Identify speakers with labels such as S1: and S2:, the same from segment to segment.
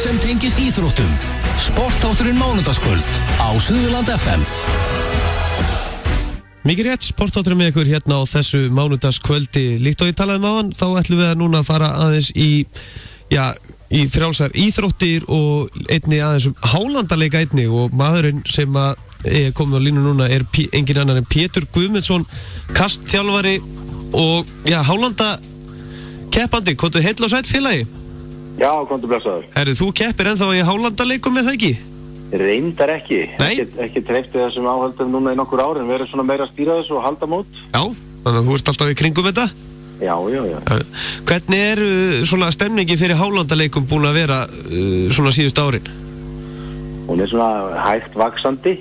S1: sem tengist íþróttum. Sportþátturinn mánudagskvöld á Suðurland FM.
S2: Mikið rétt, sportþátturinn með ykkur hérna á þessu mánudagskvöldi. Líkt og ég talaði um áðan, þá ætlum við að núna fara aðeins í frjálsar íþróttir og einni aðeins hálandaleika einni, og maðurinn sem að er komið á línu núna er engin annar en Pétur Guðmundsson, kastþjálfari og hálanda keppandi. Komdu heill og sæll félagi?
S3: Já, komdu blessaður.
S2: Herru, þú keppir ennþá í hálandaleikum með það ekki?
S3: Reyndar ekki.
S2: Nei?
S3: Ekki treyftið þessum áhaldum núna í nokkur ár, en verið svona meira að stýra þessu og halda mót.
S2: Já, þannig að þú ert alltaf í kringum þetta?
S3: Já.
S2: Hvernig er svona stemningi fyrir hálandaleikum búin að vera svona síðust árin?
S3: Hún er svona hægt vaxandi.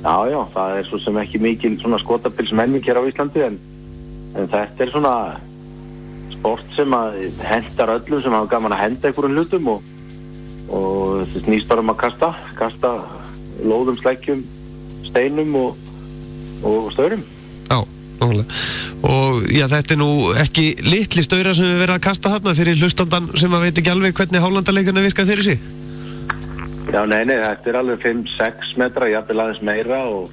S3: Já, það er svo sem ekki mikil svona skotapilsmenning hér á Íslandi, en þetta er svona sport sem að hendar öllum sem hafa gaman að henda einhverjum hlutum, og þetta snýst bara að kasta lóðum, sleggjum, steinum og staurum.
S2: Já, nákvæmlega. Og þetta er nú ekki litli staurar sem við verðum að kasta þarna fyrir hlustandan sem að veit ekki alveg hvernig hálandaleikana virka fyrir sig.
S3: Já, nei, þetta er alveg 5-6 metra, jafnvel aðeins meira, og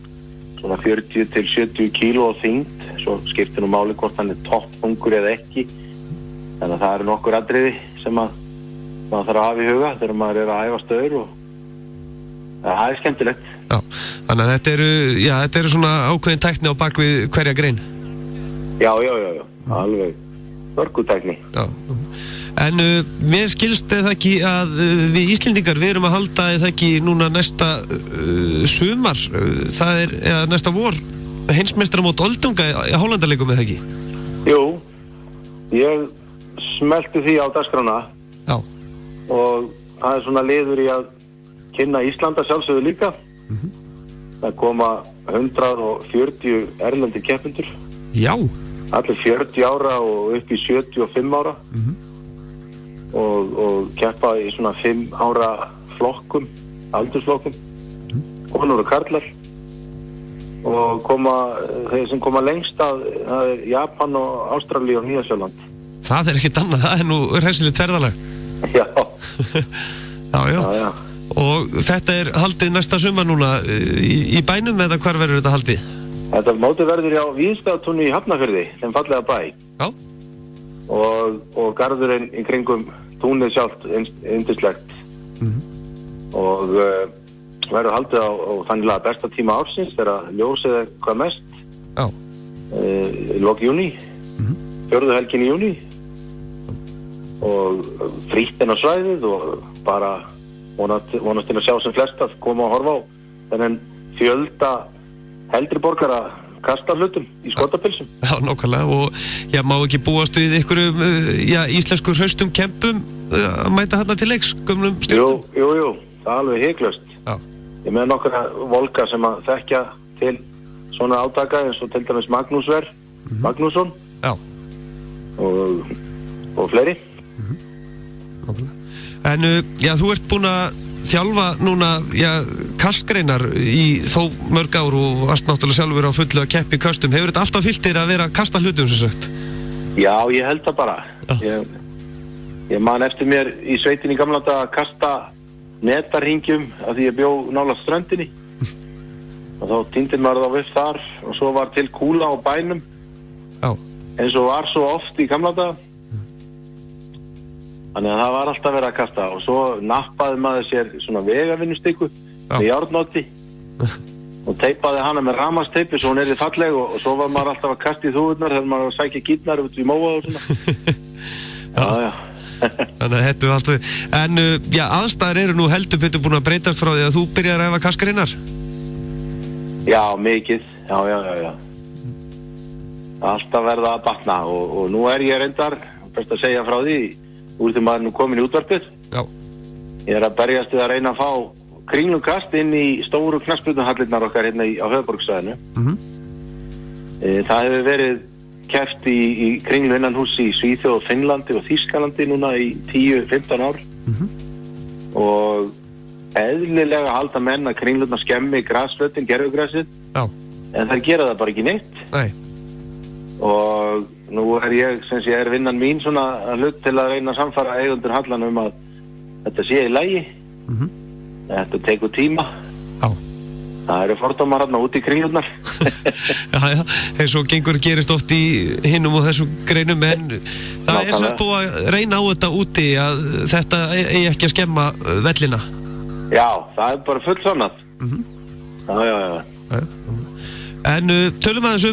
S3: svona 40 til 70 kíló á þyngd. Svo skiptir nú máli hvort hann er toppþungur eða ekki. Þannig að það eru nokkur atriði sem að maður þarf að hafa í huga þegar maður er að æfa staur, og það er skemmtilegt.
S2: Já, þannig að þetta eru svona ákveðin tækni á bakvið hverja grein. Já,
S3: alveg hörkutækni.
S2: Já. En mér skilst það ekki að við Íslendingar við erum að halda það ekki núna næsta sumar, það er næsta vor, heimsmeistaramót Oldunga í hálandaleikum eða ekki?
S3: Jú, ég smelti því á dagskrána.
S2: Já.
S3: Og það er svona liður í að kynna Íslanda sjálfsögðu líka. Það koma 140 erlendir keppendur.
S2: Já.
S3: Allir 40 ára og upp í 75 ára. Og keppa í svona 5 ára flokkum, aldursflokkum. Konur og karlar. Og þeir sem koma lengst það er Japan og Ástralía og Nýja-Sjáland. Það
S2: er ekkert annað, það er nú hressilegt ferðalag.
S3: Já.
S2: Já. Og þetta er haldið næsta sumar núna í bænum, eða hvar verður þetta haldið?
S3: Þetta mótið verður á Víðstaðatúni í Hafnarfirði, þeim fallega bæ.
S2: Já.
S3: Og garðurinn í kringum túnið sjálft yndislegt. Og verður haldið á þannig besta tíma ársins, þegar ljósið er hvað mest.
S2: Já.
S3: Lok júní, 4. helgin í júní. Og frítt inn á svæðið, og bara vonast til að sjá sem flest að koma og horfa á þennan fjölda heldri borgara kasta hlutum í skotapilsum.
S2: Já, nákvæmlega. Og má ekki búast við einhverjum íslensku hraustum kempum að mæta þarna til leiks, gömlum stjórnum?
S3: Jú, það er alveg hiklaust.
S2: Já.
S3: Ég með nokkra volka sem að þekkja til svona átaka, eins og til dæmis Magnússon.
S2: Já.
S3: Og fleiri.
S2: En þú ert búin að þjálfa núna kastgreinar í þó mörg ár og varst náttúrulega sjálfur á fullu að keppi kastum. Hefur þetta alltaf fylgt þér að vera að kasta hlutum sem sagt?
S3: Já, ég held það bara. Ég man eftir mér í sveitinni gamla daga að kasta netarhingjum af því ég bjó nálægt ströndinni. Og þá týndi maður þá upp þar, og svo var til kúla á bænum.
S2: Já.
S3: Eins og var svo oft í gamla daga. Þannig að það var alltaf verið að kasta, og svo nappaði maður sér svona vegavinnustykku með járnóti og teipaði hana með ramasteipi svo hún erði falleg, og svo var maður alltaf að kasta í þúfurnar þegar maður var að sækja gítnar út í móa og svona. Já.
S2: Þannig að þetta er allt við. En aðstæður eru nú heldur betur búin að breytast frá því að þú byrjar að æfa kastgreinar?
S3: Já, mikið. Já. Alltaf verða að batna, og nú er ég reyndar, best að segja frá því, úr því maður nú komin í útvarpið.
S2: Já.
S3: Ég er að berjast við að reyna að fá kringlukast inn í stóru knattspyrnuhallirnar okkar hérna á höfuðborgarsvæðinu. Það hefur verið keppt í kringlu innanhús í Svíþjóð og Finnlandi og Þýskalandi núna í 10-15 ár. Og eðlilega halda menn að kringlurnar skemmi grasflötin, gervigræsið.
S2: Já.
S3: En þær gera það bara ekki neitt.
S2: Nei.
S3: Og nú er ég, sem sé, vinnan mín svona hlut til að reyna að samfara eigendur hallanum að þetta sé í lagi. Þetta tekur tíma.
S2: Já.
S3: Það eru fordómar hérna út í kringlurnar.
S2: Já, eins og gerist oft í hinum og þessum greinum, en það er sem búið að reyna á þetta úti að þetta eigi ekki að skemma vellina.
S3: Já, það er bara full sannað. Já.
S2: En tölum aðeins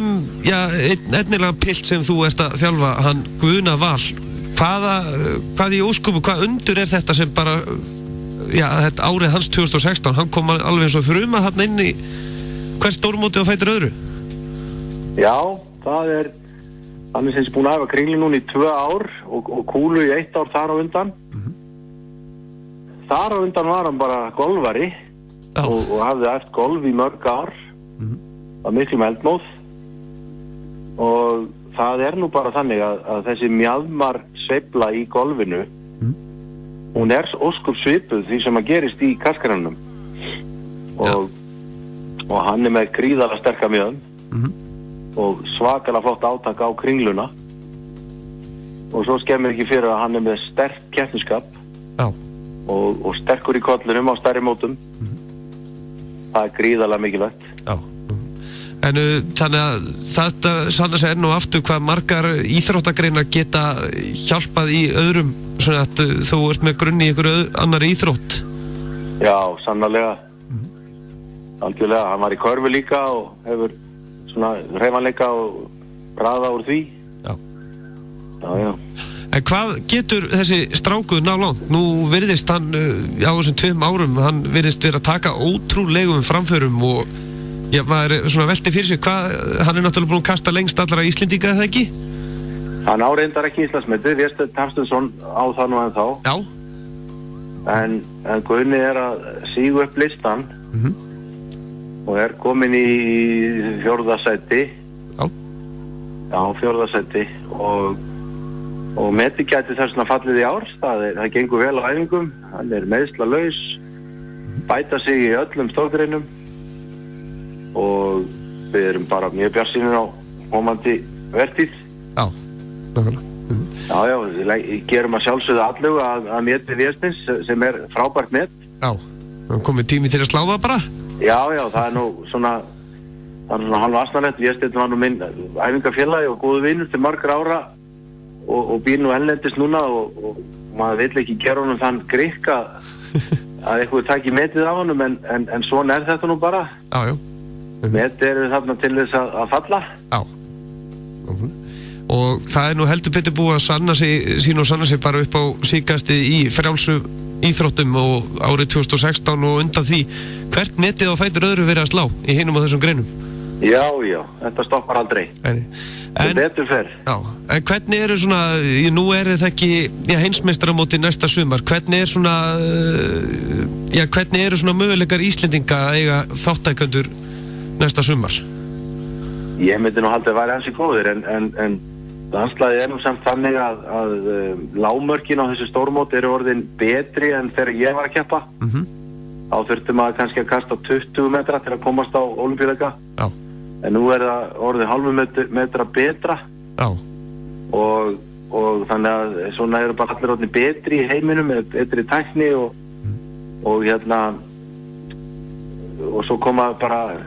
S2: einnilega pilt sem þú ert að þjálfa, hann Guðna Val. Hvað í ósköpu, hvað undur er þetta sem bara, þetta árið hans 2016, hann kom alveg eins og þruma hann inn í hvern stórmóti á fætur öðru?
S3: Já, hann er sem búin að hafa kringlu núna í 2 ár og kúlu í 1 ár þar á undan. Þar á undan var hann bara golfari og hafði eftir golf í mörg ár. Það miklu eldmóð og það er nú bara þannig að þessi mjaðmar sveifla í golfinu, hún er óskup svipuð því sem að gerist í kaskarannum og hann er með gríðarlega sterka mjöðm og svakalega flott átak á kringluna og svo skemmir ekki fyrir að hann er með sterk keppniskap og sterkur í kollunum á stærri mótum. Það er gríðarlega mikilvægt.
S2: En þannig að þetta sannar sig enn og aftur hvað margar íþróttagreinar geta hjálpað í öðrum, svona að þú ert með grunni í einhverju annari íþrótt.
S3: Já, sannarlega. Algjörlega, hann var í körfu líka og hefur svona hreyfanleika og raða úr því. Já.
S2: En hvað getur þessi strákur ná langt? Nú virðist hann á þessum 2 árum, hann virðist vera að taka ótrúlegum framförum og maður svona velti fyrir sig hann er náttúrulega búin að kasta lengst allra Íslendinga, eða ekki?
S3: Hann reyndar ekki Íslandsmetið, Vésteinn Tarstensson á það nú ennþá.
S2: Já.
S3: En Guðni er að sígu upp listan og er komin í 4. sæti. Já, 4. sæti og meti gæti þess að fallið í ár. Það gengur vel á æfingum, hann er meiðslalaus, bæta sig í öllum stórgreinum og við erum bara mjög bjartsýnir á komandi vertíð.
S2: Já, nákvæmlega.
S3: Já, við gerum að sjálfsögðu allegu að meti Vésteins sem er frábært met.
S2: Já, komið tími til að slá það bara?
S3: Já, það er nú svona hann vasnarlegt. Vésteinn var nú minn æfingafélagi og góðu vinur til margra ára og býr nú ellendis núna og maður vill ekki gera honum þann grikk að eitthvað taki metið af honum en svona er þetta nú bara.
S2: Já.
S3: Met eru þarna til þess að falla.
S2: Já. Og það er nú heldur betur búið að sanna sig bara upp á síkasti í frjálsu íþróttum og árið 2016 og undan því. Hvert metið á fætur öðru verið að slá í hinum á þessum greinum?
S3: Já, þetta stoppar aldrei. Þetta betur fer.
S2: Já, en hvernig eru svona, nú er það ekki heimsmeistaramóti næsta sumar, hvernig eru svona möguleikar Íslendinga að eiga þáttækendur næsta sumar?
S3: Ég myndi nú haldið að væri ansi góðir en landslagið er nú samt þannig að lágmörkin á þessu stórmóti eru orðin betri en þegar ég var að keppa. Þá þurfti maður kannski að kasta 20 metra til að komast á Ólympíuleika. En nú er það orðið halvu metra betra. Og þannig að svona eru bara allir orðin betri í heiminum með betri tækni og svo koma bara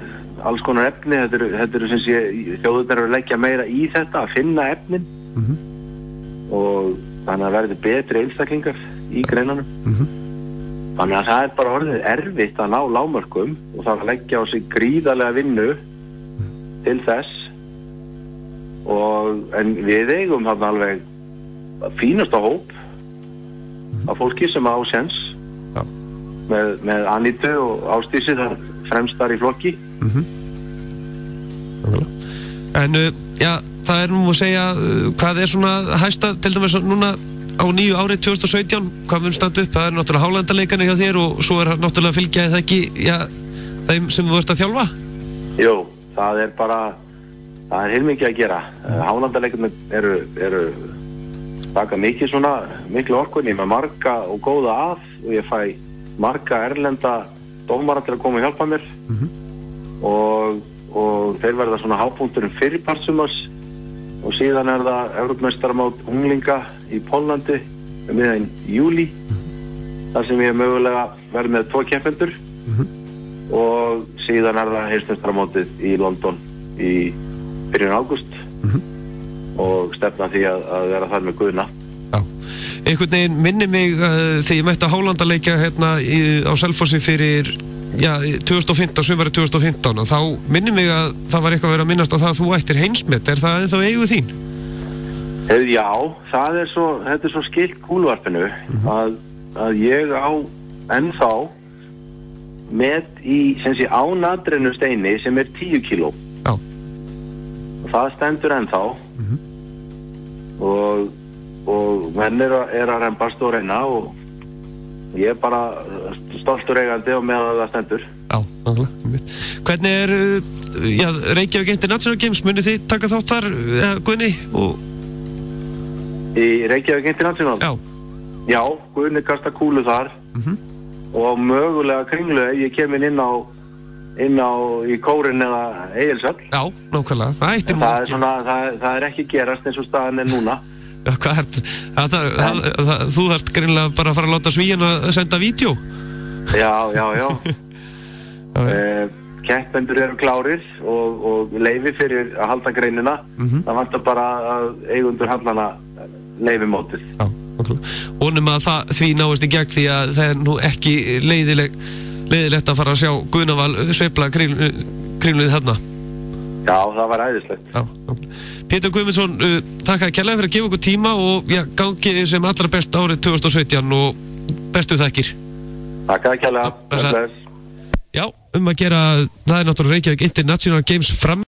S3: alls konar efni. Þetta eru sem sé þjóðurnar eru að leggja meira í þetta, að finna efnin og þannig að verði betri einstaklingar í greinunum. Þannig að það er bara orðið erfitt að ná lágmörkum og það að leggja á sig gríðarlega vinnu til þess en við eigum þarna alveg fínasta hóp af fólki sem á séns með Anítu og Ásdísi þar fremstar í flokki.
S2: En það er nú að segja hvað er svona hæsta til dæmis núna á nýju árið 2017, hvað mun standa upp? Það er náttúrulega Hálendaleikana hjá þér og svo er náttúrulega að fylgja það ekki þeim sem þú ert að þjálfa?
S3: Jú, það er heilmikið að gera. Hálendaleikana eru taka miklu orkunni með marga og góða að og ég fæ marga erlenda dómara til að koma og hjálpa mér og þeir verða svona hápunkturinn fyrirpartsumars og síðan er það Evrópumeistaramót unglinga í Póllandi miðjan júlí þar sem ég mögulega verð með 2 keppendur og síðan er það heimsmeistaramótið í London í byrjun ágúst og stefna því að vera þar með Guðna.
S2: Já, einhvern veginn minni mig þegar ég mætti að Hálanda-leikja hérna á Selfossi fyrir 2015, sumarið 2015 og þá minni mig að það var eitthvað verið að minnast á það að þú ættir heimsmet, er það ennþá eigu þín?
S3: Já, þetta er svo skilt kúluvarpinu að ég á ennþá met í á nadrinu steini sem er 10 kíló.
S2: Já.
S3: Og það stendur ennþá og menn er að rembast og reyna og ég er bara stoltur eigandi og meðan það stendur.
S2: Já, nákvæmlega. Hvernig er Reykjavík International Games, munið þið taka þátt þar, Guðni?
S3: Í Reykjavík International? Já, Guðni kasta kúlu þar og mögulega Kringlu ég kem inn á í Kórin eða Egilshöll.
S2: Já, nákvæmlega.
S3: Það er ekki gerast eins og staðan er núna.
S2: Já, hvað er það? Þú þarft greinilega bara að fara að láta Svíinn að senda vídeo.
S3: Já. Keppendur eru klárir og leyfi fyrir að halda greinina. Það vantar bara að eigundur hallana leyfi mótið.
S2: Já, nákvæmlega. Vonum að því náist í gegn því að það er nú ekki leiðilegt að fara að sjá Guðnaval sveifla kringlið þarna. Já,
S3: það var æðislegt.
S2: Já, Pétur Guðmundsson, takk að kærlega fyrir að gefa okkur tíma og gangi sem allra best árið 2017 og bestu þakkir.
S3: Takk að kærlega.
S2: Já, að gera, það er náttúrulega Reykjavík International Games fram